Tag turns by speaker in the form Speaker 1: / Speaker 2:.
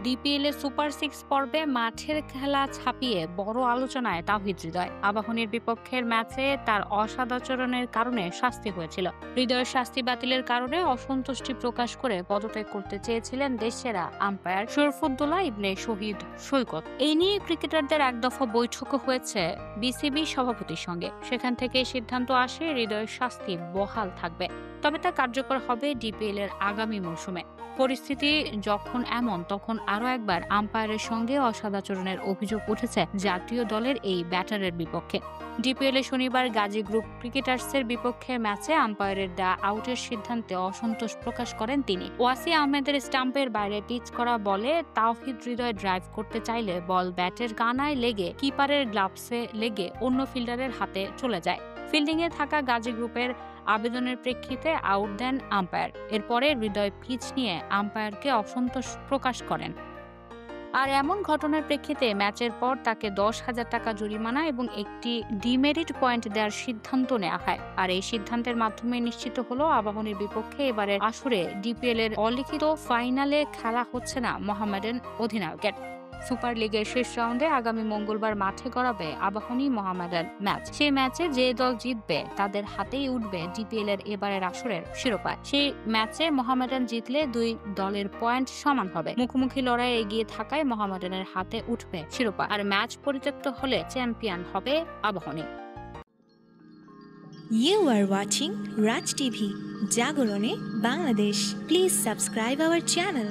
Speaker 1: DPL এর super 6 পর্বে মাঠের খেলা ছাপিয়ে বড় আলোচনায় তাওহিদ হৃদয়। আবাহনীর বিপক্ষের ম্যাচে তার অসদাচরণের কারণে শাস্তি হয়েছিল। হৃদয়ের শাস্তি বাতিলের কারণে অসন্তুষ্টি প্রকাশ করে পদত্যাগ করতে চেয়েছিলেন দেশসেরা আম্পায়ার শরীফুদ্দোল্লা ইবনে শহীদ সৈকত। এই নিয়ে ক্রিকেটারদের এক দফা বৈঠকও হয়েছে বিসিবি সভাপতির সঙ্গে। সেখান থেকে সিদ্ধান্ত আসে হৃদয়ের শাস্তি বহাল থাকবে, তবে তা কার্যকর হবে ডিপিএল এর আগামী মৌসুমে। পরিস্থিতি যখন এমন, তখন আরও একবার আম্পায়ারের সঙ্গে অসদাচরণের অভিযোগ উঠেছে জাতীয় দলের এই ব্যাটারের বিপক্ষে। ডিপিএল এ শনিবার গাজী গ্রুপ ক্রিকেটার্সের বিপক্ষে ম্যাচে আম্পায়ারের দেয়া আউটের সিদ্ধান্তে অসন্তোষ প্রকাশ করেন তিনি। ওয়াসি আহমেদের স্টাম্পের বাইরে পিচ করা বলে তাওহিদ হৃদয় ড্রাইভ করতে চাইলে বল ব্যাটের কানায় লেগে কিপারের গ্লাভসে লেগে অন্য ফিল্ডারের হাতে চলে যায়। ফিল্ডিংয়ে থাকা গাজী গ্রুপের আবেদনের প্রেক্ষিতে আউট দেন আম্পায়ার। এরপরে হৃদয় পিচ নিয়ে আম্পায়ারকে অসন্তোষ প্রকাশ করেন। আর এমন ঘটনার প্রেক্ষিতে ম্যাচের পর তাকে 10,000 টাকা জরিমানা এবং একটি ডিমেরিট পয়েন্ট দেওয়ার সিদ্ধান্ত নেওয়া হয়। আর এই সিদ্ধান্তের মাধ্যমে নিশ্চিত হলো আবাহনীর বিপক্ষে এবারের আসরে ডিপিএল এর অলিখিত ফাইনালে খেলা হচ্ছে না মোহামেডান অধিনায়কের। সুপার লিগের শেষ রাউন্ডে আগামী মঙ্গলবার মাঠে গড়াবে আবাহনী মোহামেডান ম্যাচ। সেই ম্যাচে যে দল জিতবে তাদের হাতেই উঠবে ডিপিএল এর এবারের আসরের শিরোপা। সেই ম্যাচে মোহামেডান জিতলে দুই দলের পয়েন্ট সমান হবে। মুখোমুখি লড়াইয়ে এগিয়ে থাকায় মোহামেডানের হাতে উঠবে শিরোপা। আর ম্যাচ পরিত্যক্ত হলে চ্যাম্পিয়ন হবে Abahani.
Speaker 2: You are watching Raj TV, জাগরণে Bangladesh. Please subscribe our channel.